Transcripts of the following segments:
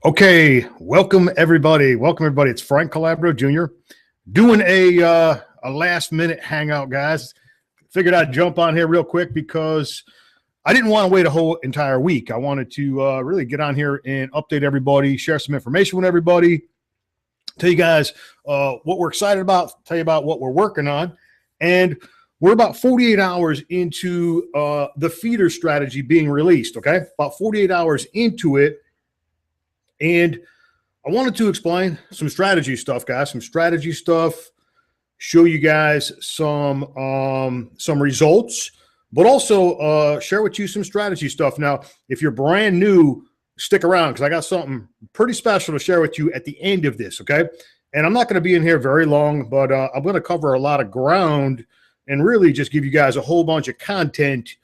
Okay, welcome everybody. Welcome everybody. It's Frank Calabro Jr. doing a last minute hangout, guys. Figured I'd jump on here real quick because I didn't want to wait a whole entire week. I wanted to really get on here and update everybody, share some information with everybody, tell you guys what we're excited about, tell you about what we're working on. And we're about 48 hours into the feeder strategy being released, okay? About 48 hours into it. And I wanted to explain some strategy stuff, guys, some strategy stuff, show you guys some results, but also share with you some strategy stuff. Now, if you're brand new, stick around because I got something pretty special to share with you at the end of this, okay? And I'm not going to be in here very long, but I'm going to cover a lot of ground and really just give you guys a whole bunch of content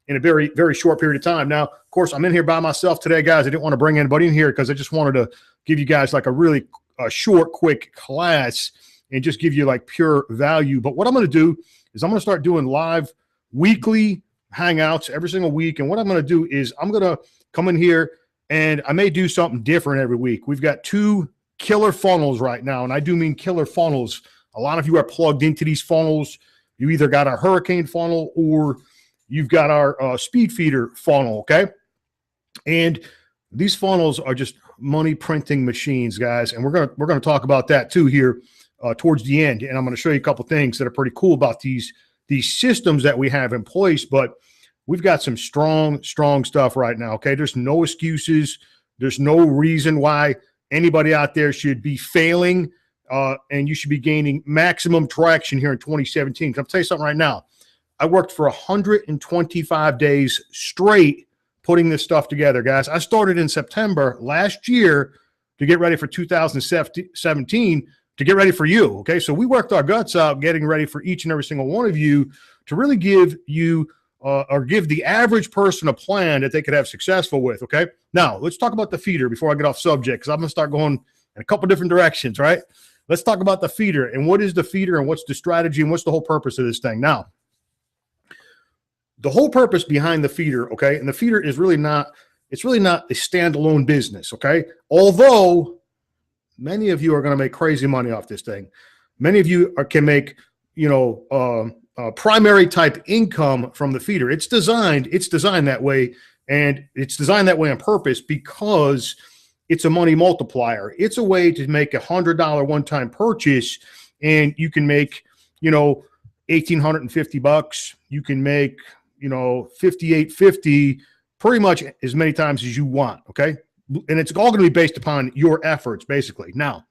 in a very, very short period of time. Now, of course, I'm in here by myself today, guys. I didn't want to bring anybody in here because I just wanted to give you guys like a really short, quick class and just give you like pure value. But what I'm going to do is I'm going to start doing live weekly hangouts every single week. And what I'm going to do is I'm going to come in here and I may do something different every week. We've got two killer funnels right now, and I do mean killer funnels. A lot of you are plugged into these funnels. You either got a hurricane funnel or you've got our speed feeder funnel, okay? And these funnels are just money printing machines, guys. And we're gonna talk about that too here towards the end. And I'm gonna show you a couple things that are pretty cool about these systems that we have in place. But we've got some strong stuff right now, okay? There's no excuses. There's no reason why anybody out there should be failing, and you should be gaining maximum traction here in 2017. I'll tell you something right now. I worked for 125 days straight putting this stuff together, guys. I started in September last year to get ready for 2017, to get ready for you, okay? So we worked our guts out getting ready for each and every single one of you to really give you or give the average person a plan that they could have successful with, okay? Now, let's talk about the feeder before I get off subject because I'm going to start going in a couple different directions, right? Let's talk about the feeder and what is the feeder and what's the strategy and what's the whole purpose of this thing. Now, the whole purpose behind the feeder, okay, and the feeder is really not, it's really not a standalone business, okay? Although many of you are going to make crazy money off this thing. Many of you can make, you know, primary type income from the feeder. It's designed that way, and it's designed that way on purpose because it's a money multiplier. It's a way to make $100 one-time purchase, and you can make, you know, $1,850. You can make, you know, $5,850 pretty much as many times as you want, okay? And it's all going to be based upon your efforts, basically. Now,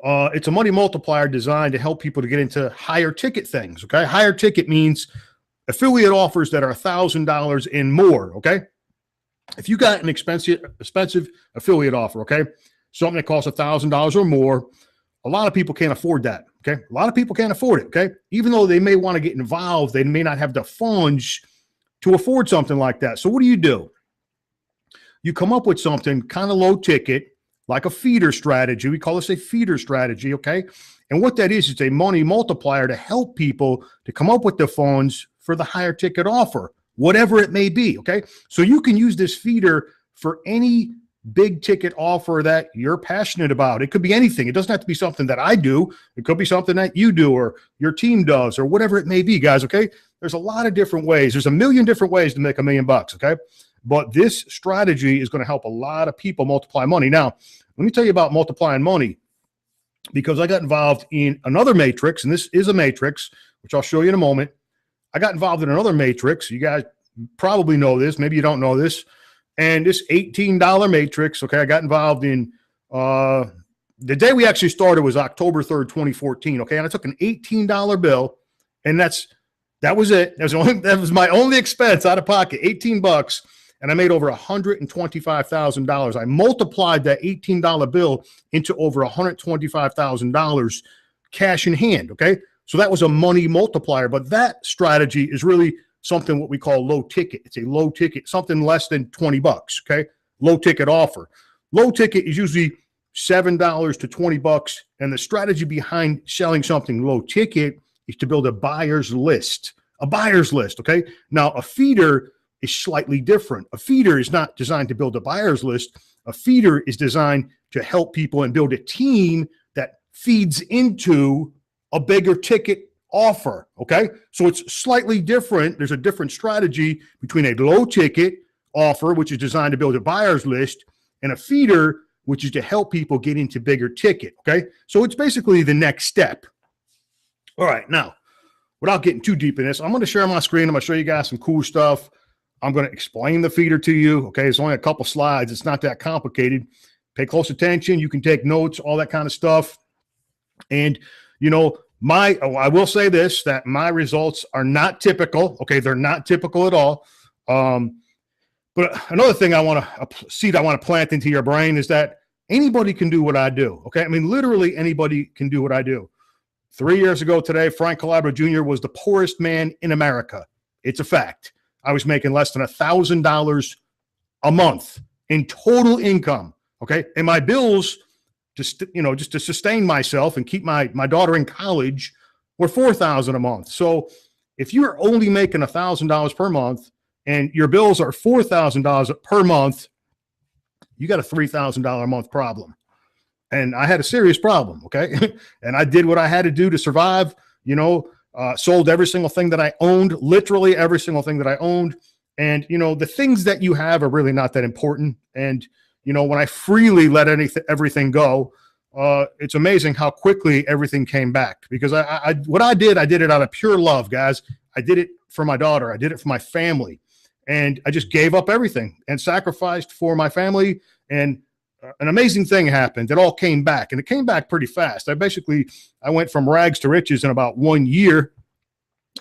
it's a money multiplier designed to help people to get into higher ticket things, okay? Higher ticket means affiliate offers that are $1,000 and more, okay? If you got an expensive affiliate offer, okay, something that costs $1,000 or more, a lot of people can't afford that, okay? A lot of people can't afford it, okay? Even though they may want to get involved, they may not have the funds to afford something like that. So what do? You come up with something kind of low ticket, like a feeder strategy. We call this a feeder strategy, okay? And what that is, it's a money multiplier to help people to come up with the funds for the higher ticket offer, whatever it may be, okay? So you can use this feeder for any big ticket offer that you're passionate about. It could be anything. It doesn't have to be something that I do. It could be something that you do or your team does or whatever it may be, guys, okay? There's a lot of different ways. There's a million different ways to make $1 million, okay? But this strategy is going to help a lot of people multiply money. Now, let me tell you about multiplying money because I got involved in another matrix, and this is a matrix, which I'll show you in a moment. I got involved in another matrix. You guys probably know this. Maybe you don't know this. And this $18 matrix, okay, I got involved in, the day we actually started was October 3rd, 2014, okay? And I took an $18 bill, and that was it. That was my only expense out of pocket, $18, and I made over $125,000. I multiplied that $18 bill into over $125,000 cash in hand, okay? So that was a money multiplier, but that strategy is really something what we call low ticket. It's a low ticket, something less than $20, okay? Low ticket offer. Low ticket is usually $7 to $20, and the strategy behind selling something low ticket is to build a buyer's list. A buyer's list, okay? Now, a feeder is slightly different. A feeder is not designed to build a buyer's list. A feeder is designed to help people and build a team that feeds into a bigger ticket offer. Okay. So it's slightly different. There's a different strategy between a low ticket offer, which is designed to build a buyer's list, and a feeder, which is to help people get into bigger ticket. Okay. So it's basically the next step. All right. Now, without getting too deep in this, I'm going to share my screen. I'm going to show you guys some cool stuff. I'm going to explain the feeder to you. Okay. It's only a couple slides. It's not that complicated. Pay close attention. You can take notes, all that kind of stuff. And, you know, I will say this, that my results are not typical. Okay. They're not typical at all. But another thing I want to plant into your brain is that anybody can do what I do. Okay. I mean, literally anybody can do what I do. 3 years ago today, Frank Calabro Jr. was the poorest man in America. It's a fact. I was making less than $1,000 a month in total income. Okay. And my bills, just to sustain myself and keep my daughter in college, were $4,000 a month. So if you're only making $1,000 per month and your bills are $4,000 per month, you got a $3,000 a month problem. And I had a serious problem. Okay. And I did what I had to do to survive, sold every single thing that I owned, literally every single thing that I owned. And, the things that you have are really not that important. And, when I freely let everything go, it's amazing how quickly everything came back, because what I did it out of pure love, guys. I did it for my daughter. I did it for my family, and I just gave up everything and sacrificed for my family. And an amazing thing happened. It all came back, and it came back pretty fast. I went from rags to riches in about 1 year.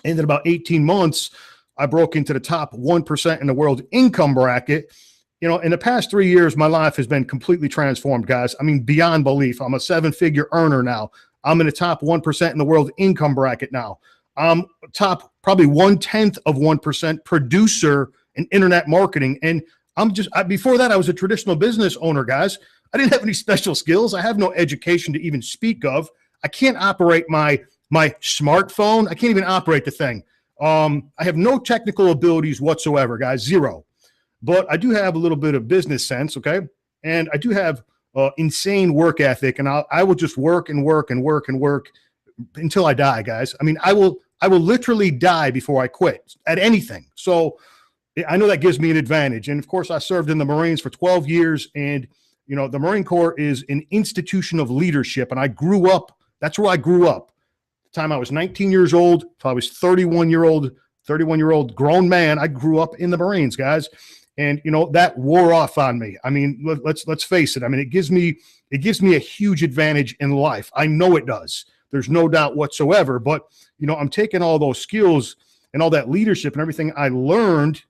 And in about 18 months, I broke into the top 1% in the world income bracket. In the past 3 years, my life has been completely transformed, guys. I mean, beyond belief. I'm a 7-figure earner now. I'm in the top 1% in the world income bracket now. I'm top probably 0.1% producer in internet marketing. And before that, I was a traditional business owner, guys. I didn't have any special skills. I have no education to even speak of. I can't operate my smartphone. I can't even operate the thing. I have no technical abilities whatsoever, guys, zero. But I do have a little bit of business sense, okay? And I do have insane work ethic, and I will just work and work and work and work until I die, guys. I mean, I will literally die before I quit at anything. So I know that gives me an advantage. And of course, I served in the Marines for 12 years, and the Marine Corps is an institution of leadership, and I grew up. That's where I grew up. The time I was 19 years old, till I was 31-year-old grown man, I grew up in the Marines, guys. And, that wore off on me. I mean, let's face it. I mean, it gives me a huge advantage in life. I know it does. There's no doubt whatsoever. But, I'm taking all those skills and all that leadership and everything I learned,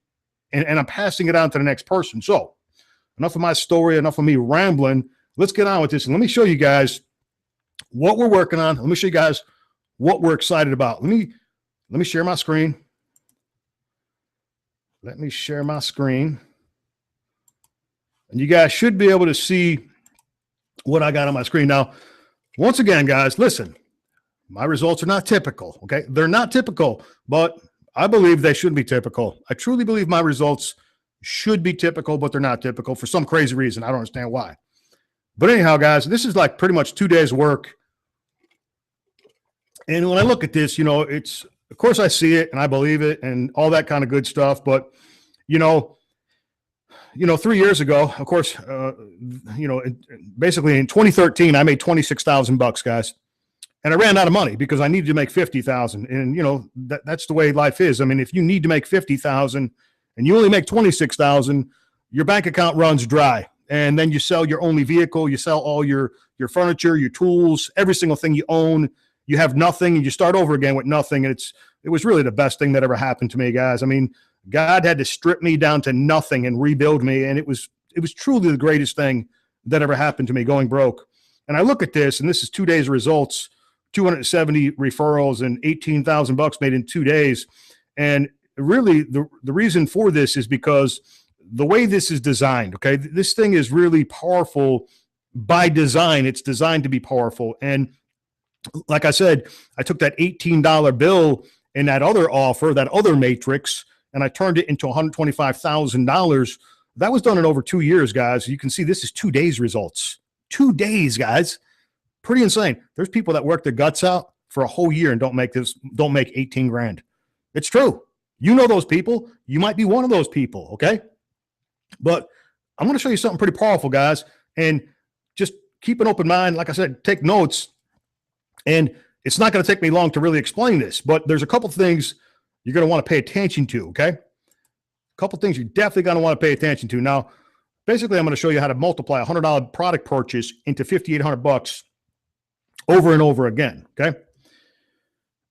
and I'm passing it on to the next person. So enough of my story, enough of me rambling. Let's get on with this. And let me show you guys what we're working on. Let me show you guys what we're excited about. Let me share my screen. Let me share my screen. And you guys should be able to see what I got on my screen. Now, once again, guys, listen, my results are not typical, okay? They're not typical, but I believe they should be typical. I truly believe my results should be typical, but they're not typical for some crazy reason. I don't understand why. But anyhow, guys, this is like pretty much 2 days work. And when I look at this, of course I see it and I believe it and all that kind of good stuff. But, 3 years ago, of course, basically in 2013, I made $26,000, guys. And I ran out of money because I needed to make 50,000. And, that's the way life is. I mean, if you need to make 50,000 and you only make 26,000, your bank account runs dry. And then you sell your only vehicle. You sell all your furniture, your tools, every single thing you own. You have nothing, and you start over again with nothing. And it was really the best thing that ever happened to me, guys. I mean, God had to strip me down to nothing and rebuild me. And it was truly the greatest thing that ever happened to me, going broke. And I look at this, and this is 2 days results, 270 referrals and $18,000 made in 2 days. And really the reason for this is because the way this is designed, okay, this thing is really powerful by design. It's designed to be powerful. And like I said, I took that $18 bill in that other offer, that other matrix, and I turned it into $125,000 That was done in over 2 years, guys. You can see this is 2 days results. 2 days, guys. Pretty insane. There's people that work their guts out for a whole year and don't make 18 grand. It's true. You know those people. You might be one of those people, okay? But I'm going to show you something pretty powerful, guys. And just keep an open mind. Like I said, take notes. And it's not going to take me long to really explain this, but there's a couple things you're going to want to pay attention to, okay? A couple things you're definitely going to want to pay attention to. Now, basically, I'm going to show you how to multiply a $100 product purchase into $5,800 over and over again, okay?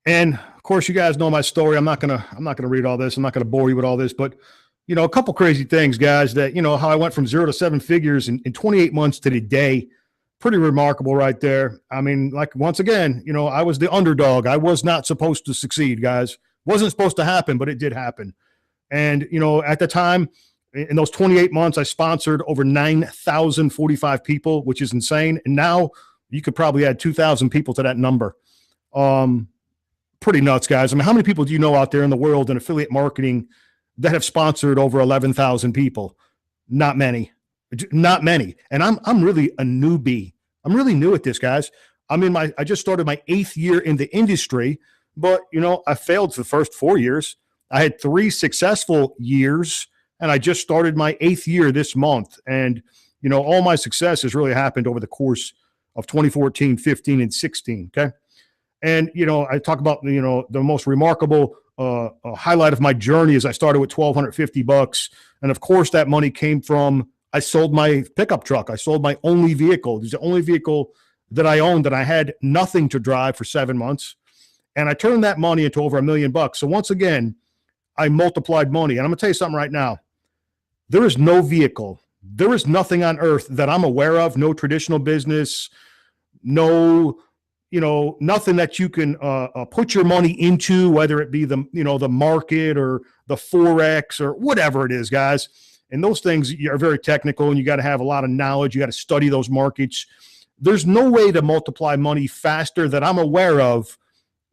And of course, you guys know my story. I'm not gonna read all this. I'm not gonna bore you with all this, but you know, a couple crazy things, guys. That you know how I went from 0 to 7 figures in 28 months to the day. Pretty remarkable, right there. I mean, like once again, you know, I was the underdog. I was not supposed to succeed, guys. Wasn't supposed to happen, but it did happen. And you know, at the time, in those 28 months, I sponsored over 9,045 people, which is insane. And now you could probably add 2,000 people to that number. Pretty nuts, guys. I mean, how many people do you know out there in the world in affiliate marketing that have sponsored over 11,000 people? Not many, not many. And I'm really a newbie. I'm really new at this, guys. I just started my 8th year in the industry, but you know, I failed for the first 4 years. I had 3 successful years, and I just started my 8th year this month. And you know, all my success has really happened over the course of 2014, 15, and 16. Okay. And, you know, I talk about, you know, the most remarkable highlight of my journey is I started with $1,250. And of course, that money came from, I sold my pickup truck. I sold my only vehicle. It was the only vehicle that I owned that I had nothing to drive for 7 months. And I turned that money into over $1 million. So once again, I multiplied money. And I'm going to tell you something right now. There is no vehicle. There is nothing on earth that I'm aware of. No traditional business, no, you know, nothing that you can put your money into, whether it be the, you know, the market or the Forex or whatever it is, guys. And those things are very technical and you got to have a lot of knowledge. You got to study those markets. There's no way to multiply money faster that I'm aware of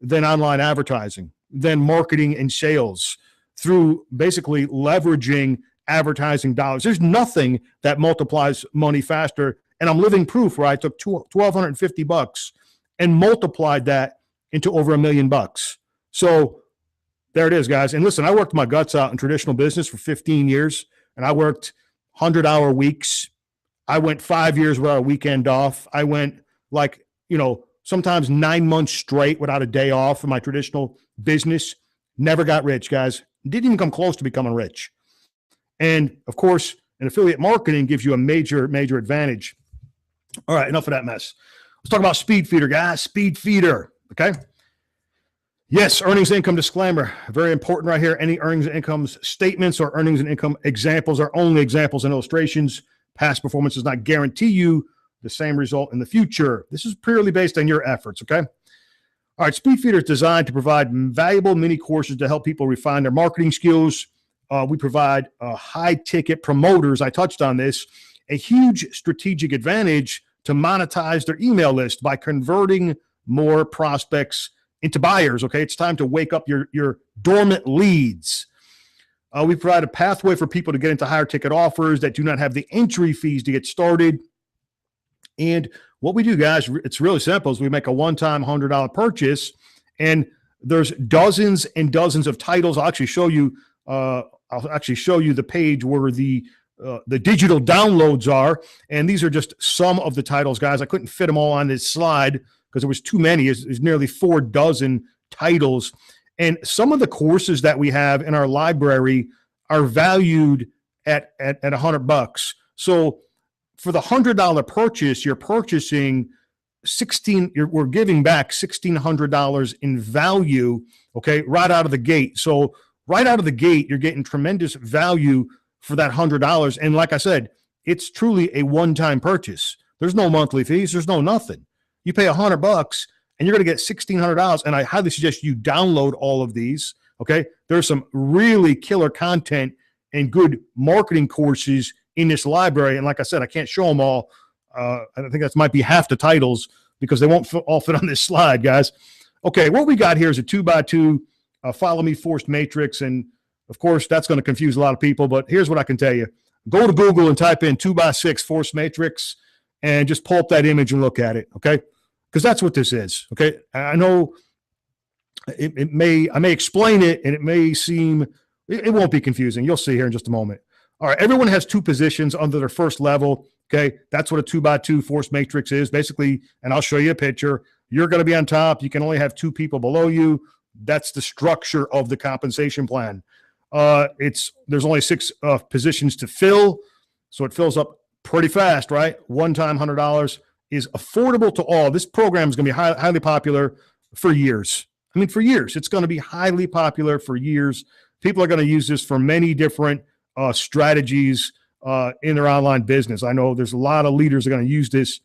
than online advertising, than marketing and sales through basically leveraging advertising dollars. There's nothing that multiplies money faster. And I'm living proof where I took $1,250 and multiplied that into over $1 million. So there it is, guys. And listen, I worked my guts out in traditional business for 15 years, and I worked 100-hour weeks. I went 5 years without a weekend off. I went like, you know, sometimes 9 months straight without a day off in my traditional business. Never got rich, guys. Didn't even come close to becoming rich. And of course, an affiliate marketing gives you a major, major advantage. All right, enough of that mess. Let's talk about Speed Feeder, guys. Speed Feeder, okay? Yes, earnings and income disclaimer. Very important right here. Any earnings and income statements or earnings and income examples are only examples and illustrations. Past performance does not guarantee you the same result in the future. This is purely based on your efforts, okay? All right, Speed Feeder is designed to provide valuable mini courses to help people refine their marketing skills. We provide high-ticket promoters. I touched on this. A huge strategic advantage to monetize their email list by converting more prospects into buyers, okay? It's time to wake up your dormant leads. We provide a pathway for people to get into higher ticket offers that do not have the entry fees to get started. And what we do, guys, it's really simple, is we make a one-time $100 purchase, and there's dozens and dozens of titles. I'll actually show you the page where the digital downloads are. And these are just some of the titles, guys. I couldn't fit them all on this slide because there was too many. There's nearly 4 dozen titles. And some of the courses that we have in our library are valued at $100. So for the $100 purchase, you're purchasing we're giving back $1,600 in value, okay, right out of the gate. So right out of the gate, you're getting tremendous value for that $100. And like I said, it's truly a one-time purchase. There's no monthly fees. There's no nothing. You pay $100 and you're going to get $1,600. And I highly suggest you download all of these. Okay. There's some really killer content and good marketing courses in this library. And like I said, I can't show them all. I think that might be half the titles because they won't all fit on this slide, guys. Okay. What we got here is a 2x2 follow me forced matrix. And of course, that's going to confuse a lot of people, but here's what I can tell you. go to Google and type in 2x6 force matrix and just pull up that image and look at it, okay? Because that's what this is, okay? I know I may explain it and it may seem, it won't be confusing. You'll see here in just a moment. All right, everyone has two positions under their first level, okay? That's what a 2x2 force matrix is, basically, and I'll show you a picture. You're going to be on top. You can only have two people below you. That's the structure of the compensation plan. There's only 6 positions to fill, so it fills up pretty fast, right? One-time $100 is affordable to all. This program is going to be highly popular for years. I mean, for years. It's going to be highly popular for years. People are going to use this for many different strategies in their online business. I know there's a lot of leaders that are going to use this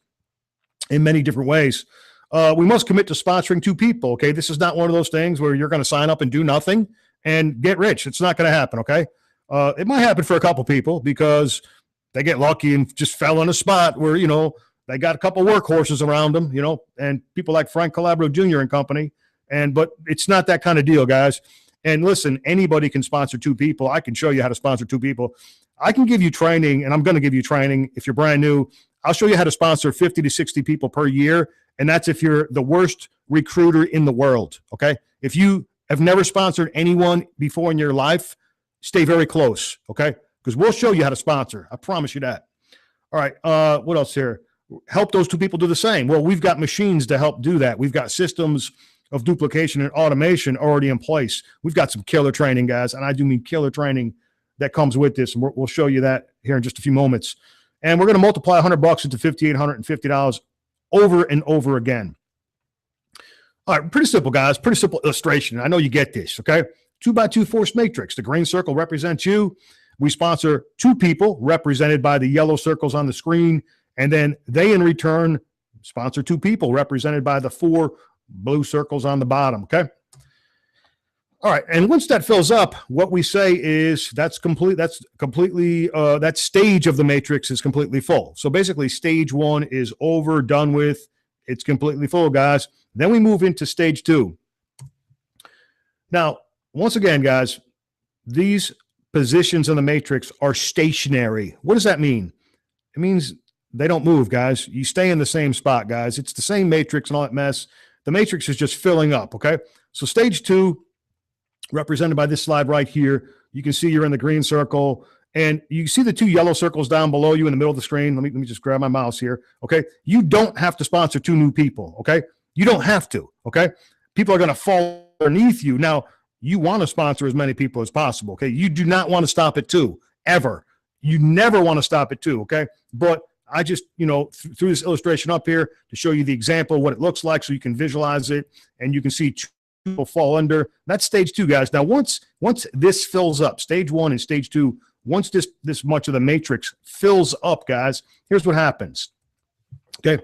in many different ways. We must commit to sponsoring 2 people, okay? This is not one of those things where you're going to sign up and do nothing and get rich. It's not going to happen, okay? It might happen for a couple people because they get lucky and just fell in a spot where, you know, they got a couple workhorses around them, you know, and people like Frank Calabro Jr. and company. But it's not that kind of deal, guys. And listen, anybody can sponsor 2 people. I can show you how to sponsor 2 people. I can give you training, and I'm going to give you training if you're brand new. I'll show you how to sponsor 50 to 60 people per year, and that's if you're the worst recruiter in the world, okay? If you have never sponsored anyone before in your life, stay very close, okay? Because we'll show you how to sponsor. I promise you that. All right, what else here? Help those 2 people do the same. Well, we've got machines to help do that. We've got systems of duplication and automation already in place. We've got some killer training, guys, and I do mean killer training that comes with this, and we'll show you that here in just a few moments. And we're going to multiply $100 into $5,850 over and over again. All right, pretty simple, guys. Pretty simple illustration. I know you get this, okay? 2x2 force matrix. The green circle represents you. We sponsor 2 people represented by the yellow circles on the screen, and then they in return sponsor 2 people represented by the 4 blue circles on the bottom, okay? All right, and once that fills up, what we say is that stage of the matrix is completely full. So basically stage 1 is over, done with, it's completely full, guys. Then we move into stage 2. Now, once again, guys, these positions in the matrix are stationary. What does that mean? It means they don't move, guys. You stay in the same spot, guys. It's the same matrix and all that mess. The matrix is just filling up, okay? So stage 2, represented by this slide right here, you can see you're in the green circle, and you see the 2 yellow circles down below you in the middle of the screen. Let me just grab my mouse here, okay? You don't have to sponsor 2 new people, okay? You don't have to, okay? People are going to fall underneath you. Now, you want to sponsor as many people as possible, okay? You do not want to stop at 2, ever. You never want to stop at 2, okay? But I just, you know, threw this illustration up here to show you the example of what it looks like so you can visualize it and you can see 2 people fall under. That's stage 2, guys. Now, once this fills up, stage 1 and stage 2, once this much of the matrix fills up, guys, here's what happens, okay?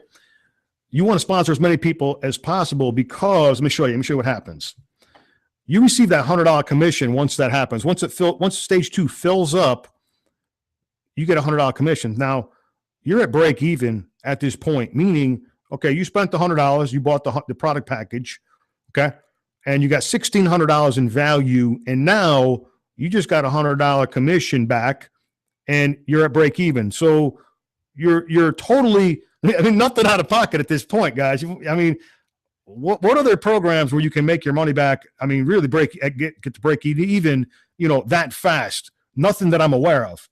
You want to sponsor as many people as possible because, let me show you what happens. You receive that $100 commission once that happens. Once stage 2 fills up, you get a $100 commission. Now, you're at break even at this point, meaning, okay, you spent the $100, you bought the product package, okay, and you got $1,600 in value, and now you just got a $100 commission back, and you're at break even. So you're totally, I mean, nothing out of pocket at this point, guys. I mean, what other programs where you can make your money back? I mean, really get to break even, you know, that fast? Nothing that I'm aware of.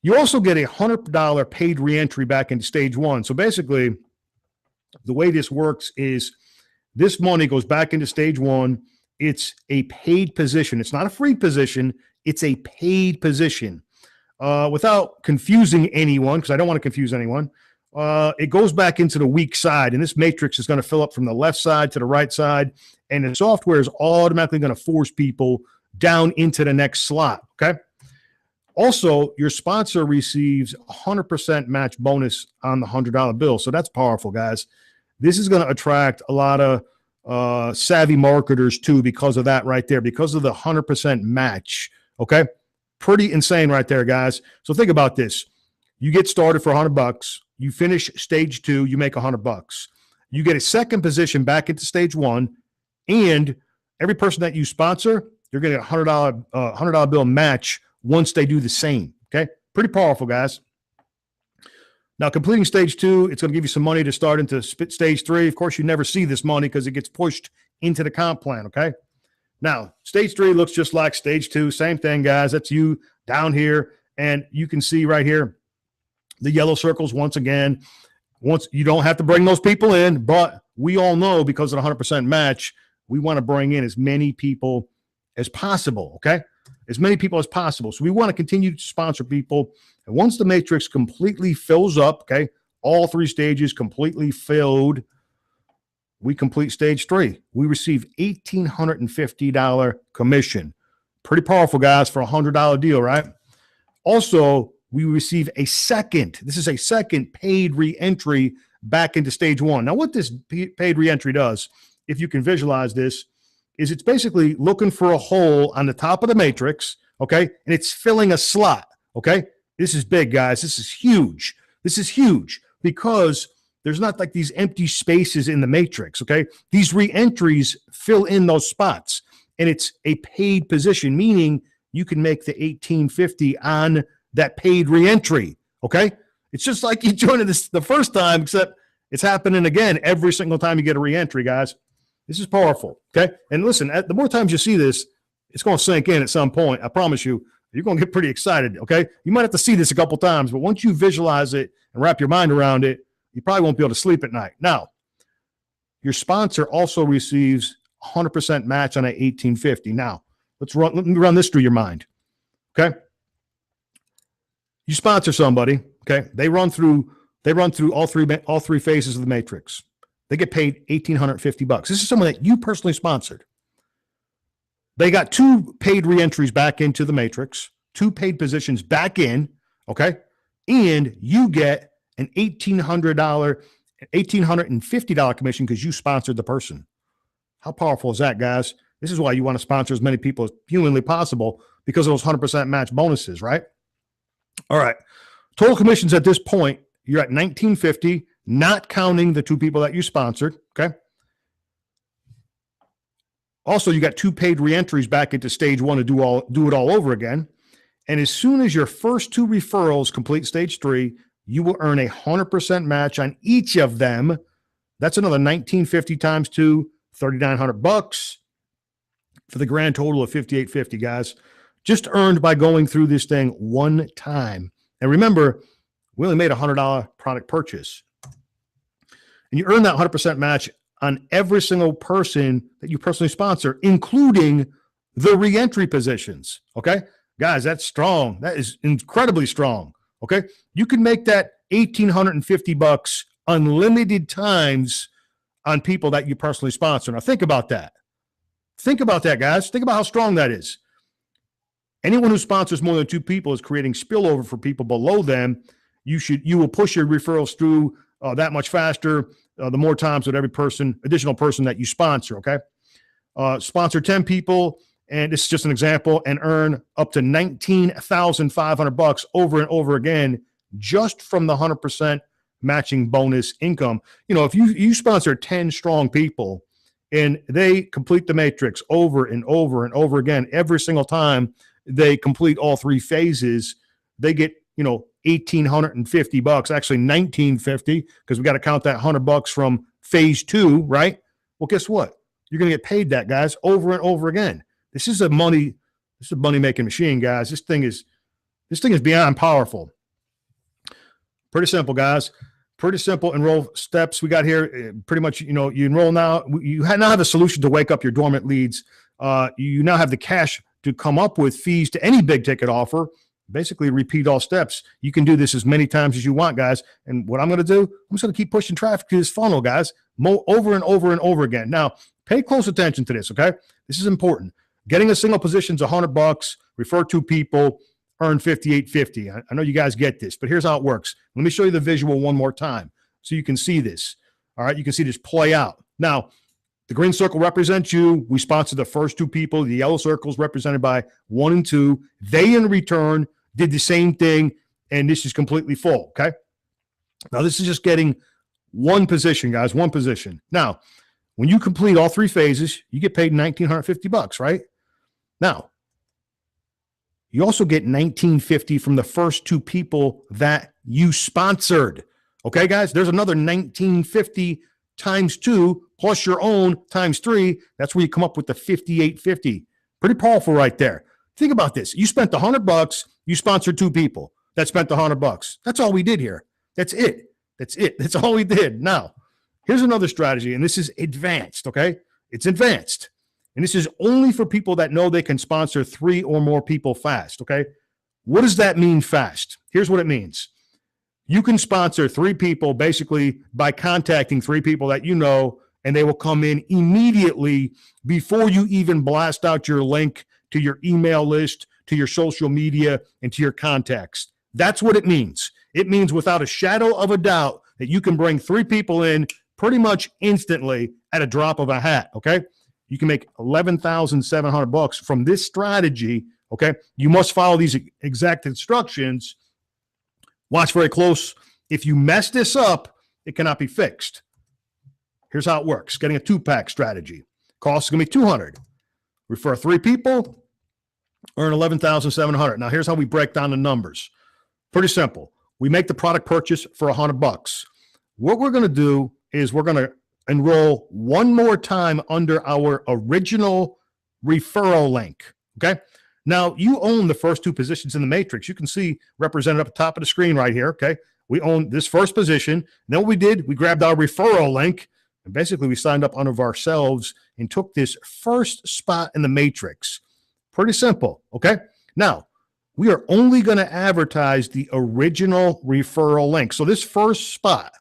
You also get a $100 paid reentry back into stage 1. So basically, the way this works is this money goes back into stage 1. It's a paid position. It's not a free position. It's a paid position. Without confusing anyone, because I don't want to confuse anyone, it goes back into the weak side, and this matrix is going to fill up from the left side to the right side, and the software is automatically going to force people down into the next slot, okay? Also, your sponsor receives 100% match bonus on the $100 bill. So that's powerful, guys. This is going to attract a lot of savvy marketers too because of that right there, because of the 100% match, okay? Pretty insane right there, guys. So think about this. You get started for $100. You finish stage 2, you make $100. You get a second position back into stage 1, and every person that you sponsor, you're getting a $100 bill match once they do the same, okay? Pretty powerful, guys. Now, completing stage 2, it's going to give you some money to start into stage 3. Of course, you never see this money because it gets pushed into the comp plan, okay? Now, stage 3 looks just like stage 2. Same thing, guys. That's you down here. And you can see right here the yellow circles once again. Once you don't have to bring those people in, but we all know because of the 100% match, we want to bring in as many people as possible, okay? As many people as possible. So we want to continue to sponsor people. And once the matrix completely fills up, okay, all 3 stages completely filled, we complete stage 3. We receive $1,850 commission. Pretty powerful, guys, for a $100 deal, right? Also, we receive a second paid re-entry back into stage 1. Now, what this paid re-entry does, if you can visualize this, is it's basically looking for a hole on the top of the matrix, okay? And it's filling a slot, okay? This is big, guys. This is huge. This is huge because there's not like these empty spaces in the matrix, okay? These re-entries fill in those spots, and it's a paid position, meaning you can make the $1,850 on that paid re-entry, okay? It's just like you joined this the first time, except it's happening again every single time you get a re-entry, guys. This is powerful, okay? And listen, the more times you see this, it's going to sink in at some point. I promise you, you're going to get pretty excited, okay? You might have to see this a couple times, but once you visualize it and wrap your mind around it, you probably won't be able to sleep at night. Now, your sponsor also receives 100% match on a $1,850. Now, let me run this through your mind, okay? You sponsor somebody, okay? They run through all three phases of the matrix. They get paid $1,850. This is someone that you personally sponsored. They got 2 paid reentries back into the matrix, 2 paid positions back in, okay? And you get an $1,850 commission because you sponsored the person. How powerful is that, guys? This is why you want to sponsor as many people as humanly possible because of those 100% match bonuses, right? All right. Total commissions at this point, you're at $1,950, not counting the 2 people that you sponsored, okay? Also, you got 2 paid reentries back into stage 1 to do it all over again. And as soon as your first 2 referrals complete stage 3, you will earn a 100% match on each of them. That's another $1,950 times 2, $3,900 for the grand total of $5,850, guys. Just earned by going through this thing one time. And remember, we only made a $100 product purchase. And you earn that 100% match on every single person that you personally sponsor, including the reentry positions, okay? Guys, that's strong. That is incredibly strong, okay? You can make that $1,850 unlimited times on people that you personally sponsor. Now, think about that. Think about that, guys. Think about how strong that is. Anyone who sponsors more than 2 people is creating spillover for people below them. You will push your referrals through that much faster the more times with every additional person that you sponsor, okay? Sponsor 10 people, and this is just an example, and earn up to $19,500 over and over again just from the 100% matching bonus income. You know, if you sponsor 10 strong people and they complete the matrix over and over and over again, every single time they complete all 3 phases, they get, $1,850, actually $1,950, because we got to count that $100 from phase 2, right? Well, guess what? You're going to get paid that, guys, over and over again. This is a money-making machine, guys. This thing is beyond powerful. Pretty simple, guys. Pretty simple enroll steps we got here. Pretty much, you enroll now. You now have a solution to wake up your dormant leads. You now have the cash to come up with fees to any big ticket offer. Basically repeat all steps. You can do this as many times as you want, guys. And what I'm going to do, I'm just going to keep pushing traffic to this funnel, guys, over and over and over again. Now, pay close attention to this, okay? This is important. Getting a single position is $100, refer 2 people, earn $5,850. I know you guys get this, but here's how it works. Let me show you the visual one more time so you can see this. All right, you can see this play out. Now, the green circle represents you. We sponsor the first 2 people. The yellow circle is represented by 1 and 2. They, in return, did the same thing, and this is completely full, okay? Now, this is just getting 1 position, guys, 1 position. Now, when you complete all 3 phases, you get paid $1,950, right? Now, You also get $19.50 from the first 2 people that you sponsored. Okay, guys, there's another $19.50 times 2 plus your own times 3. That's where you come up with the $58.50. Pretty powerful right there. Think about this. You spent $100. You sponsored 2 people that spent $100. That's all we did here. That's it. That's it. That's all we did. Now, here's another strategy, and this is advanced, okay? It's advanced. And this is only for people that know they can sponsor 3 or more people fast, okay? What does that mean fast? Here's what it means. You can sponsor 3 people basically by contacting 3 people that you know, and they will come in immediately before you even blast out your link to your email list, to your social media, and to your contacts. That's what it means. It means without a shadow of a doubt that you can bring 3 people in pretty much instantly at a drop of a hat, okay? You can make $11,700 from this strategy, okay? You must follow these exact instructions. Watch very close. If you mess this up, it cannot be fixed. Here's how it works. Getting a 2-pack strategy. Cost is going to be $200. Refer 3 people, earn $11,700. Now, here's how we break down the numbers. Pretty simple. We make the product purchase for $100. What we're going to do is we're going to enroll one more time under our original referral link, okay? Now, you own the first 2 positions in the matrix. You can see represented up at the top of the screen right here, okay? We own this first position. Then what we did, we grabbed our referral link, and basically we signed up under ourselves and took this first spot in the matrix. Pretty simple, okay? Now, we are only going to advertise the original referral link. So this first spot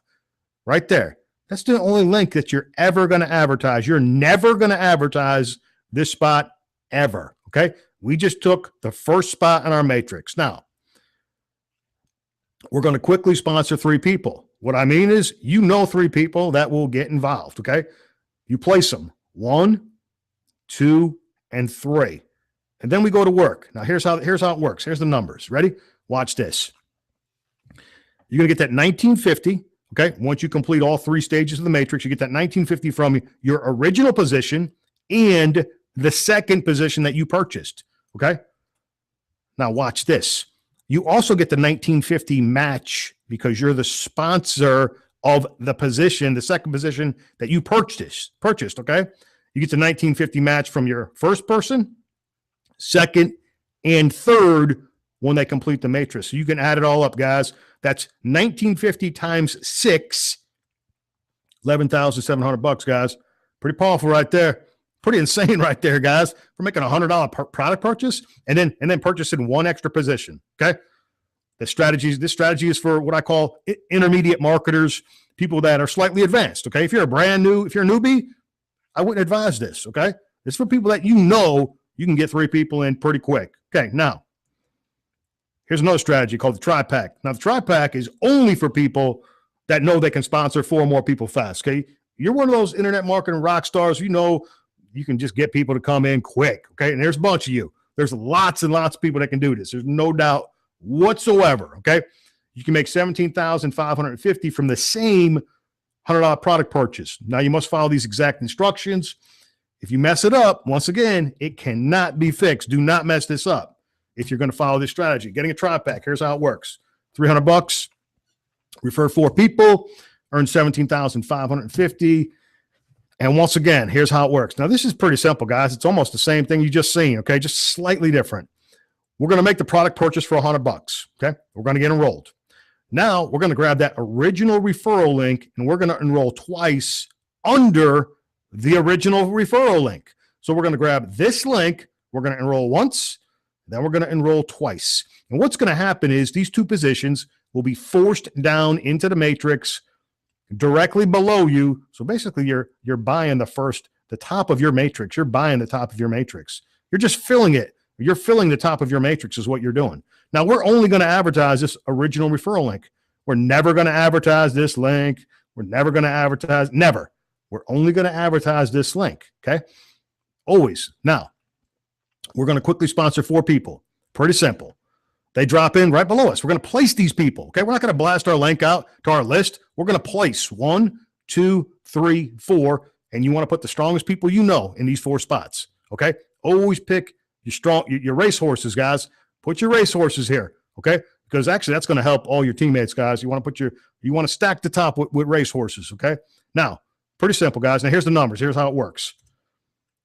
right there, that's the only link that you're ever going to advertise. You're never going to advertise this spot ever, okay? We just took the first spot in our matrix. Now, we're going to quickly sponsor 3 people. What I mean is, you know 3 people that will get involved, okay? You place them 1, 2, and 3. And then we go to work. Now, here's how it works. Here's the numbers. Ready? Watch this. You're going to get that $19.50. Okay, once you complete all 3 stages of the matrix, you get that $19.50 from your original position and the second position that you purchased. Okay, now watch this. You also get the $19.50 match because you're the sponsor of the position, the second position that you purchased. Okay, you get the $19.50 match from your first person, second, and third when they complete the matrix. So you can add it all up, guys. That's $19.50 times 6, $11,700, guys. Pretty powerful right there. Pretty insane right there, guys. For making a $100 product purchase and then purchasing 1 extra position. Okay. This strategy is for what I call intermediate marketers, people that are slightly advanced. Okay. If you're a newbie, I wouldn't advise this. Okay. It's for people that you know you can get 3 people in pretty quick. Okay. Now, here's another strategy called the tri-pack. Now, the tri-pack is only for people that know they can sponsor 4 or more people fast, okay? You're one of those internet marketing rock stars. You know you can just get people to come in quick, okay? And there's a bunch of you. There's lots and lots of people that can do this. There's no doubt whatsoever, okay? You can make $17,550 from the same $100 product purchase. Now, you must follow these exact instructions. If you mess it up, once again, it cannot be fixed. Do not mess this up if you're going to follow this strategy. Getting a tri-pack, here's how it works. $300, refer 4 people, earn $17,550. And once again, here's how it works. Now, this is pretty simple, guys. It's almost the same thing you just seen, okay? Just slightly different. We're going to make the product purchase for $100, okay? We're going to get enrolled. Now, we're going to grab that original referral link, and we're going to enroll twice under the original referral link. So we're going to grab this link. We're going to enroll once. Then we're going to enroll twice. And what's going to happen is these 2 positions will be forced down into the matrix directly below you. So basically, you're buying the top of your matrix. You're buying the top of your matrix. You're just filling it. You're filling the top of your matrix is what you're doing. Now, we're only going to advertise this original referral link. We're never going to advertise this link. We're never going to advertise, never. We're only going to advertise this link, okay? Always. Now, we're going to quickly sponsor 4 people. Pretty simple. They drop in right below us. We're going to place these people, okay? We're not going to blast our link out to our list. We're going to place 1, 2, 3, 4, and you want to put the strongest people you know in these 4 spots, okay? Always pick your racehorses, guys. Put your racehorses here, okay? Because actually that's going to help all your teammates, guys. You want to stack the top with racehorses, okay? Now, pretty simple, guys. Now here's the numbers. Here's how it works.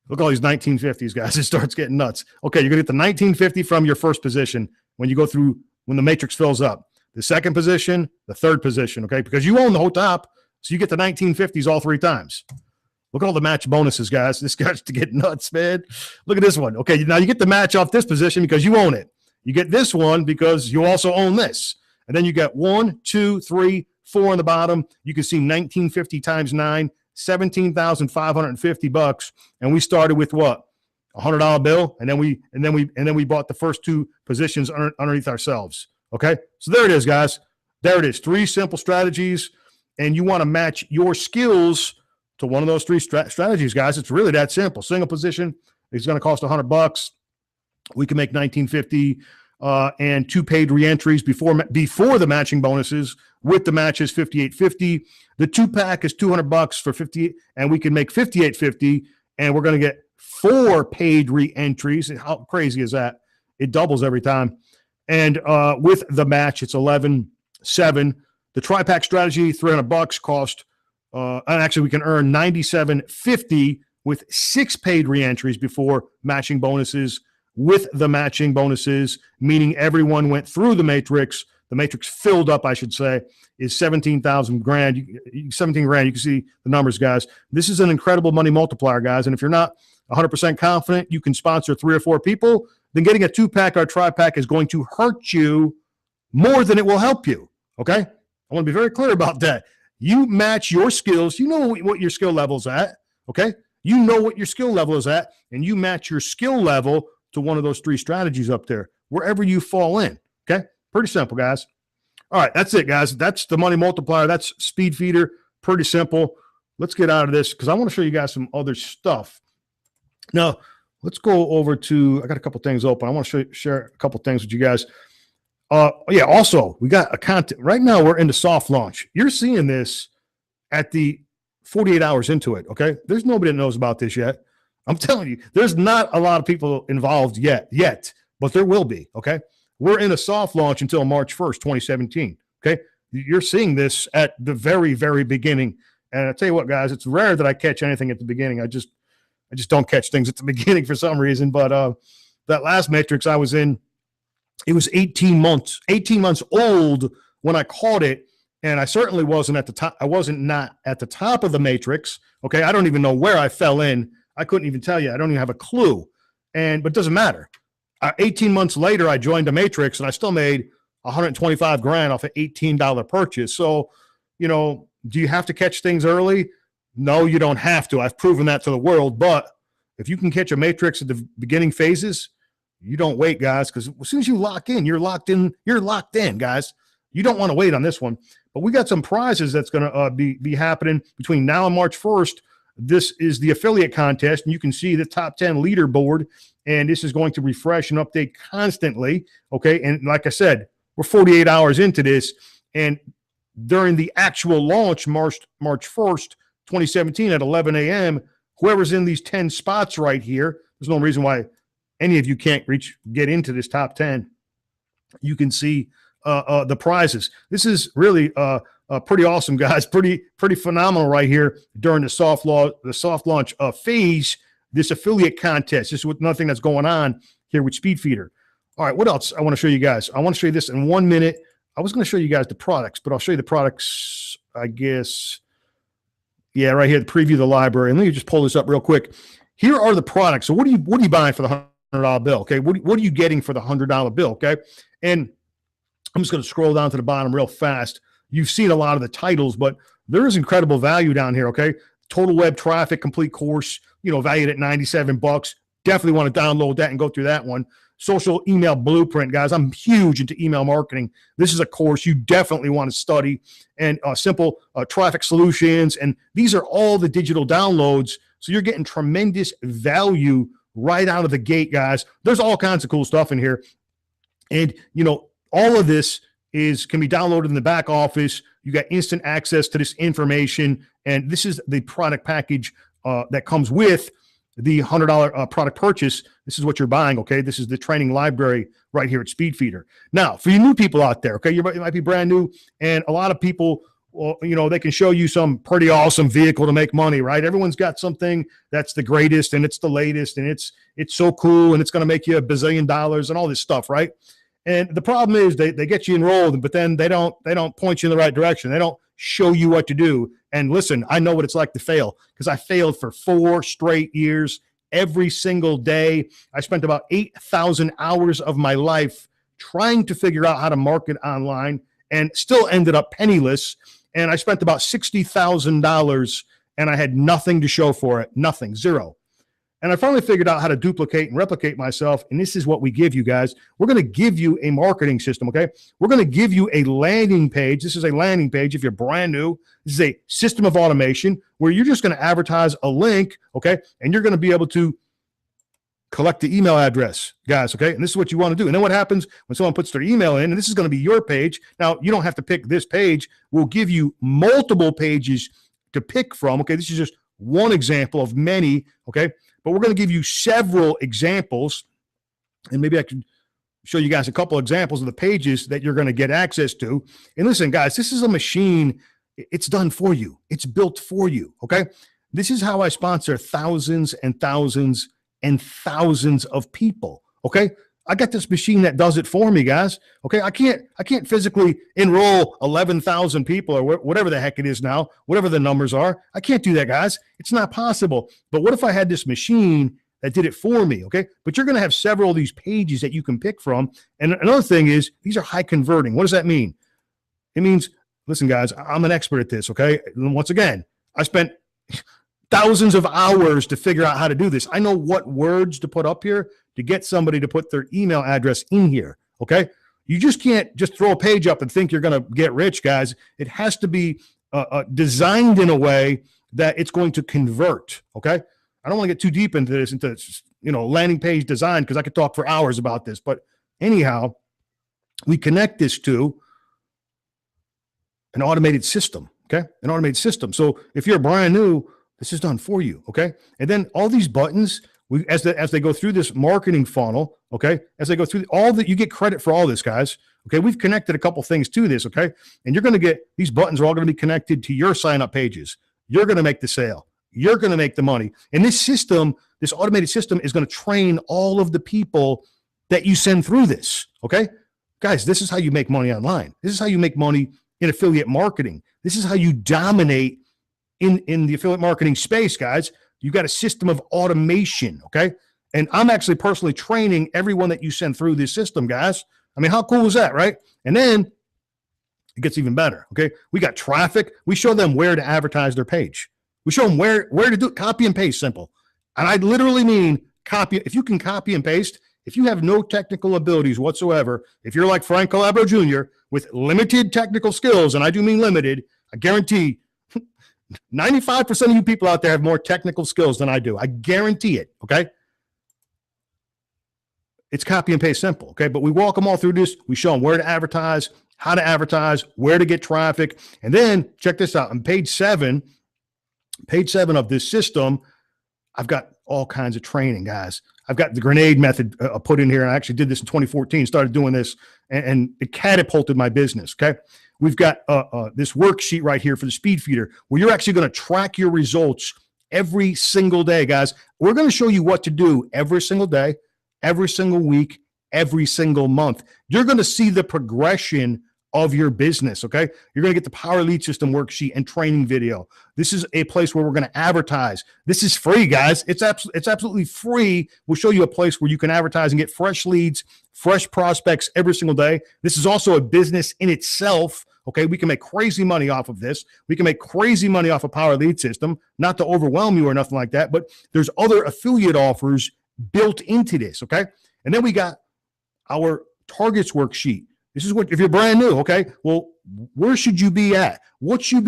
Look at all these 1950s, guys. It starts getting nuts. Okay, you're going to get the 1950 from your first position when the matrix fills up. The second position, the third position, okay? Because you own the whole top, so you get the 1950s all 3 times. Look at all the match bonuses, guys. This guy's to get nuts, man. Look at this one. Okay, now you get the match off this position because you own it. You get this one because you also own this. And then you get 1, 2, 3, 4 on the bottom. You can see 1950 times 9, $17,550. And we started with what? $100 bill. And then we bought the first 2 positions underneath ourselves. Okay. So there it is, guys. There it is. 3 simple strategies. And you want to match your skills to one of those 3 strategies, guys. It's really that simple. Single position is going to cost $100. We can make 1950 and 2 paid reentries before the matching bonuses. With the matches, 5850. The 2-pack is $200 for 50, and we can make 5850, and we're going to get 4 paid reentries. How crazy is that? It doubles every time. And with the match, it's 11.7. The tri-pack strategy, $300 cost. And actually, we can earn 97.50 with 6 paid reentries before matching bonuses. With the matching bonuses, meaning everyone went through the matrix filled up, I should say, is 17,000 grand. 17 grand. You can see the numbers, guys. This is an incredible money multiplier, guys. And if you're not 100% confident you can sponsor 3 or 4 people, then getting a 2-pack or a tri-pack is going to hurt you more than it will help you. Okay? I want to be very clear about that. You match your skills. You know what your skill level is at. Okay? You know what your skill level is at, and you match your skill level to one of those 3 strategies up there, wherever you fall in. Okay? Pretty simple, guys. All right, that's it, guys. That's the money multiplier. That's Speed Feeder. Pretty simple. Let's get out of this because I want to show you guys some other stuff. Now, let's go over to, I got a couple things open. I want to share a couple things with you guys. Yeah, also, we got a content. Right now, we're into soft launch. You're seeing this at the 48 hours into it, okay? There's nobody that knows about this yet. I'm telling you, there's not a lot of people involved yet, but there will be, okay? We're in a soft launch until March 1st, 2017, okay? You're seeing this at the very, very beginning. And I tell you what, guys, it's rare that I catch anything at the beginning. I just don't catch things at the beginning for some reason. But that last matrix I was in, it was 18 months old when I caught it. And I certainly wasn't at the top. I wasn't not at the top of the matrix. Okay. I don't even know where I fell in. I couldn't even tell you. I don't even have a clue. But it doesn't matter. 18 months later, I joined the matrix and I still made 125 grand off an $18 purchase. So, do you have to catch things early? No, you don't have to. I've proven that to the world. But if you can catch a matrix at the beginning phases, you don't wait, guys, because as soon as you lock in, you're locked in. You're locked in, guys. You don't want to wait on this one. But we got some prizes that's going to be happening between now and March 1st. This is the affiliate contest, and you can see the top 10 leaderboard, and this is going to refresh and update constantly, okay? And like I said, we're 48 hours into this, and during the actual launch, March 1st, 2017 at 11 a.m., whoever's in these 10 spots right here, there's no reason why any of you can't get into this top 10. You can see the prizes. This is really pretty awesome, guys. Pretty phenomenal right here during the soft launch phase. This affiliate contest. This is another thing that's going on here with Speed Feeder. All right, what else I want to show you guys? I want to show you this in 1 minute. I was going to show you guys the products, but I'll show you the products, I guess. Yeah, right here, the preview of the library. And let me just pull this up real quick. Here are the products. So what are you buying for the $100 bill? Okay, what are you getting for the $100 bill? Okay, and I'm just going to scroll down to the bottom real fast. You've seen a lot of the titles, but there is incredible value down here. Okay, total web traffic complete course, valued at $97. Definitely want to download that and go through that one. Social email blueprint, guys. I'm huge into email marketing. This is a course you definitely want to study. And simple traffic solutions. And these are all the digital downloads. So you're getting tremendous value right out of the gate, guys. There's all kinds of cool stuff in here. And, all of this can be downloaded in the back office. You got instant access to this information. And this is the product package that comes with the $100 product purchase, this is what you're buying, okay? This is the training library right here at Speedfeeder. Now, for you new people out there, okay, you might be brand new, and a lot of people, well, you know, they can show you some pretty awesome vehicle to make money, right? Everyone's got something that's the greatest, and it's the latest, and it's so cool, and it's going to make you $1 bazillion and all this stuff, right? And the problem is they get you enrolled, but then they don't point you in the right direction. They don't show you what to do. And listen, I know what it's like to fail, because I failed for 4 straight years. Every single day, I spent about 8,000 hours of my life trying to figure out how to market online, and still ended up penniless. And I spent about $60,000, and I had nothing to show for it. Nothing, zero. And I finally figured out how to duplicate and replicate myself. And this is what we give you guys. We're going to give you a marketing system, okay? We're going to give you a landing page. This is a landing page if you're brand new. This is a system of automation where you're just going to advertise a link, okay? And you're going to be able to collect the email address, guys, okay? And this is what you want to do. And then what happens when someone puts their email in, and this is going to be your page. Now, you don't have to pick this page. We'll give you multiple pages to pick from, okay? This is just one example of many, okay? But we're going to give you several examples, and maybe I can show you guys a couple examples of the pages that you're going to get access to. And listen, guys, this is a machine. It's done for you. It's built for you, okay? This is how I sponsor thousands and thousands and thousands of people, okay? I got this machine that does it for me, guys, okay? I can't physically enroll 11,000 people or whatever the heck it is now, whatever the numbers are. I can't do that, guys. It's not possible. But what if I had this machine that did it for me, okay? But you're going to have several of these pages that you can pick from. And another thing is, these are high converting. What does that mean? It means, listen, guys, I'm an expert at this, okay? And once again, I spent thousands of hours to figure out how to do this. I know what words to put up here to get somebody to put their email address in here, okay? You just can't just throw a page up and think you're going to get rich, guys. It has to be designed in a way that it's going to convert, okay? I don't want to get too deep into this, into, you know, landing page design, because I could talk for hours about this. But anyhow, we connect this to an automated system, okay? An automated system. So if you're brand new, this is done for you, okay? And then all these buttons, as they go through this marketing funnel, okay? As they go through all that, you get credit for all this, guys. Okay, we've connected a couple things to this, okay? And you're going to get, these buttons are all going to be connected to your sign-up pages. You're going to make the sale. You're going to make the money. And this system, this automated system, is going to train all of the people that you send through this, okay? Guys, this is how you make money online. This is how you make money in affiliate marketing. This is how you dominate in the affiliate marketing space, guys. You've got a system of automation, okay? And I'm actually personally training everyone that you send through this system, guys. I mean, how cool is that, right? And then it gets even better, okay? We got traffic. We show them where to advertise their page. We show them where to do it. Copy and paste, simple. And I literally mean copy. If you can copy and paste, if you have no technical abilities whatsoever, if you're like Frank Calabro Jr. with limited technical skills, and I do mean limited, I guarantee 95% of you people out there have more technical skills than I do. I guarantee it, okay? It's copy and paste simple, okay? But we walk them all through this. We show them where to advertise, how to advertise, where to get traffic. And then check this out. On page 7 of this system, I've got all kinds of training, guys. I've got the grenade method put in here. And I actually did this in 2014, started doing this, and it catapulted my business, okay? We've got this worksheet right here for the Speedfeeder where you're actually going to track your results every single day, guys. We're going to show you what to do every single day, every single week, every single month. You're going to see the progression of your business, okay? You're going to get the Power Lead System worksheet and training video. This is a place where we're going to advertise. This is free, guys. It's absolutely free. We'll show you a place where you can advertise and get fresh leads, fresh prospects every single day. This is also a business in itself, okay? We can make crazy money off of this. We can make crazy money off of Power Lead System, not to overwhelm you or nothing like that, but there's other affiliate offers built into this, okay? And then we got our targets worksheet. This is what, if you're brand new, okay? Well, where should you be at? What should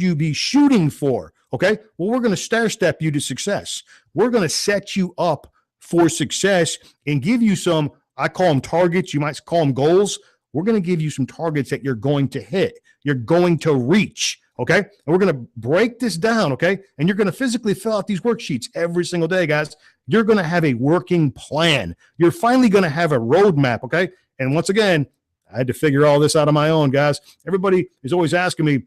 you be shooting for? Okay? Well, we're going to stair-step you to success. We're going to set you up for success and give you some, I call them targets, you might call them goals. We're going to give you some targets that you're going to hit. You're going to reach, okay? And we're going to break this down, okay? And you're going to physically fill out these worksheets every single day, guys. You're going to have a working plan. You're finally going to have a roadmap, okay? And once again, I had to figure all this out on my own, guys. Everybody is always asking me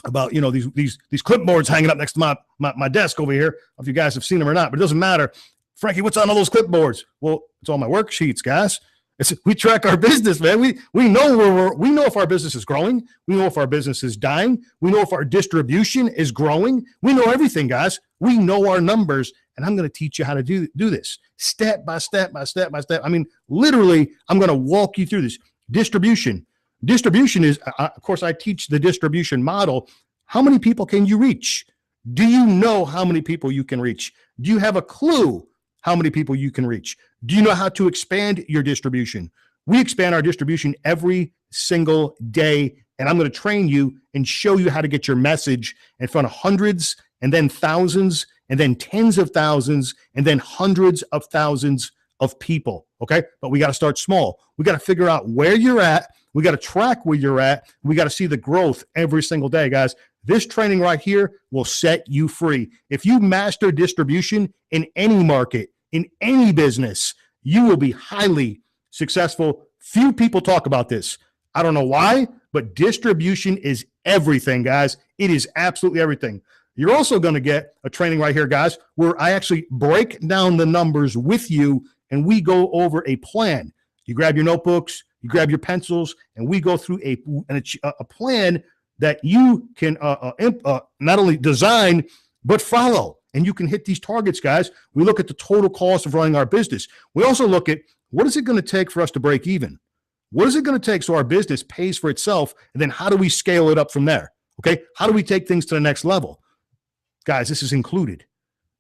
about, you know, these clipboards hanging up next to my desk over here. I don't know if you guys have seen them or not, but it doesn't matter. Frankie, what's on all those clipboards? Well, it's all my worksheets, guys. We track our business, man. We know we know if our business is growing. We know if our business is dying. We know if our distribution is growing. We know everything, guys. We know our numbers, and I'm going to teach you how to do this step by step by step by step. I mean, literally, I'm going to walk you through this. Distribution is, of course, I teach the distribution model. How many people can you reach? Do you know how many people you can reach? Do you have a clue how many people you can reach? Do you know how to expand your distribution? We expand our distribution every single day, and I'm going to train you and show you how to get your message in front of hundreds and then thousands and then tens of thousands and then hundreds of thousands of people, okay? But we got to start small. We got to figure out where you're at. We got to track where you're at. We got to see the growth every single day, guys. This training right here will set you free. If you master distribution in any market, in any business, you will be highly successful. Few people talk about this. I don't know why, but distribution is everything, guys. It is absolutely everything. You're also going to get a training right here, guys, where I actually break down the numbers with you and we go over a plan. You grab your notebooks, you grab your pencils, and we go through a plan that you can not only design, but follow. And you can hit these targets, guys. We look at the total cost of running our business. We also look at what is it going to take for us to break even? What is it going to take so our business pays for itself? And then how do we scale it up from there? Okay. How do we take things to the next level? Guys, this is included.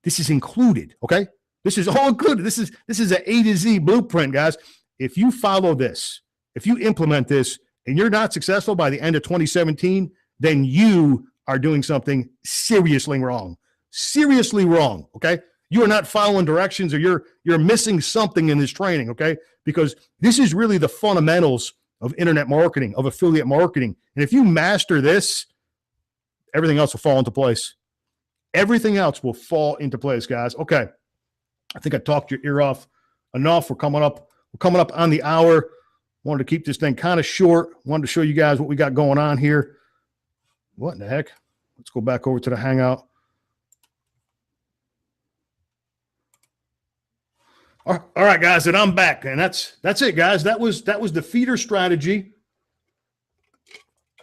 This is included. Okay. This is all included. This is an A to Z blueprint, guys. If you follow this, if you implement this and you're not successful by the end of 2017, then you are doing something seriously wrong. Seriously wrong, okay? You are not following directions, or you're missing something in this training, okay? Because this is really the fundamentals of internet marketing, of affiliate marketing. And if you master this, everything else will fall into place. Everything else will fall into place, guys. Okay. I think I talked your ear off enough. We're coming up on the hour. Wanted to keep this thing kind of short. Wanted to show you guys what we got going on here. What in the heck? Let's go back over to the Hangout. All right, guys, and I'm back, and that's it, guys. That was the feeder strategy.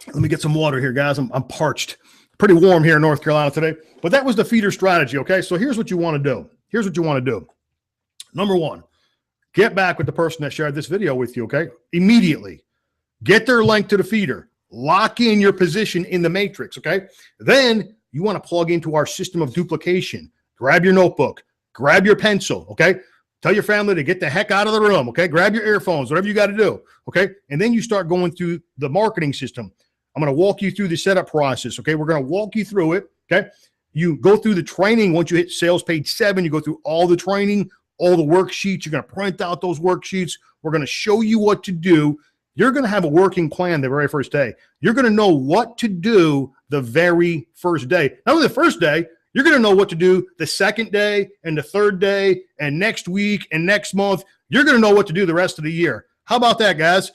Let me get some water here, guys. I'm parched. Pretty warm here in North Carolina today, but that was the feeder strategy. Okay, so here's what you want to do. Here's what you want to do. Number one, get back with the person that shared this video with you. Okay, immediately get their link to the feeder. Lock in your position in the matrix. Okay, then you want to plug into our system of duplication. Grab your notebook. Grab your pencil. Okay. Tell your family to get the heck out of the room, okay? Grab your earphones, whatever you got to do, okay? And then you start going through the marketing system. I'm going to walk you through the setup process, okay? We're going to walk you through it, okay? You go through the training. Once you hit sales page 7, you go through all the training, all the worksheets. You're going to print out those worksheets. We're going to show you what to do. You're going to have a working plan the very first day. You're going to know what to do the very first day. Not only the first day, you're going to know what to do the second day and the third day and next week and next month. You're going to know what to do the rest of the year. How about that, guys?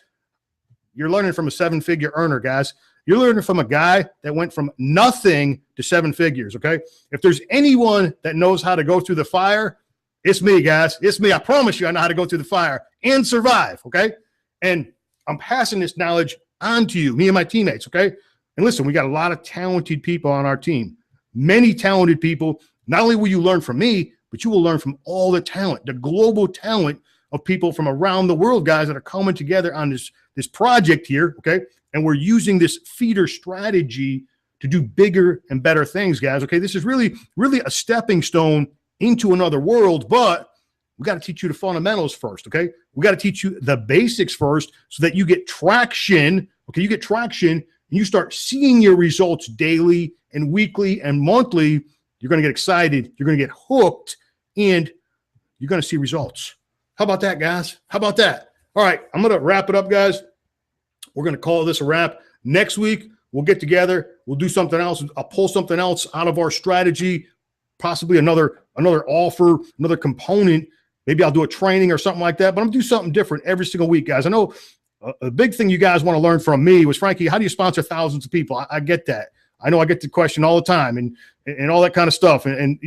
You're learning from a 7-figure earner, guys. You're learning from a guy that went from nothing to 7 figures, okay? If there's anyone that knows how to go through the fire, it's me, guys. It's me. I promise you I know how to go through the fire and survive, okay? And I'm passing this knowledge on to you, me and my teammates, okay? And listen, we got a lot of talented people on our team. Many talented people. Not only will you learn from me, but you will learn from all the talent, the global talent of people from around the world, guys, that are coming together on this project here, okay? And we're using this feeder strategy to do bigger and better things, guys, okay? This is really, really a stepping stone into another world, but we got to teach you the fundamentals first, okay? We got to teach you the basics first so that you get traction, okay? You get traction and you start seeing your results daily and weekly and monthly. You're going to get excited. You're going to get hooked, and you're going to see results. How about that, guys? How about that? All right, I'm going to wrap it up, guys. We're going to call this a wrap. Next week, We'll get together. We'll do something else. I'll pull something else out of our strategy, possibly another offer, another component. Maybe I'll do a training or something like that, but I'm going to do something different every single week, guys. I know a big thing you guys want to learn from me was, Frankie, how do you sponsor thousands of people? I get that. I know I get the question all the time and all that kind of stuff. And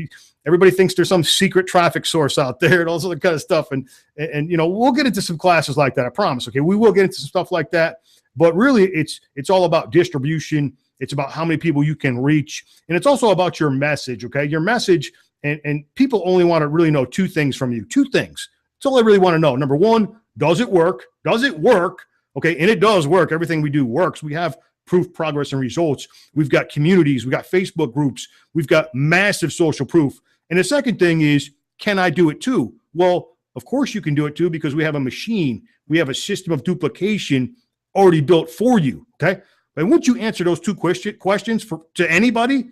everybody thinks there's some secret traffic source out there and all that kind of stuff. And we'll get into some classes like that. I promise. Okay. We will get into some stuff like that. But really, it's all about distribution. It's about how many people you can reach. And it's also about your message, okay? Your message, and people only want to really know two things from you. Two things. That's all they really want to know. Number one, does it work? Does it work? Okay, and it does work. Everything we do works. We have proof, progress, and results. We've got communities. We've got Facebook groups. We've got massive social proof. And the second thing is, can I do it too? Well, of course you can do it too, because we have a machine. We have a system of duplication already built for you, okay? And once you answer those two questions to anybody,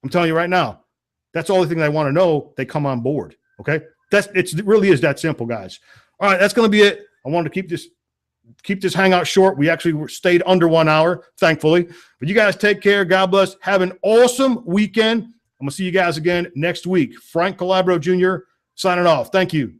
I'm telling you right now, that's the only thing they want to know. They come on board, okay? It really is that simple, guys. All right, that's going to be it. I wanted to keep this hangout short. We actually stayed under 1 hour, thankfully. But you guys take care. God bless. Have an awesome weekend. I'm going to see you guys again next week. Frank Calabro Jr. signing off. Thank you.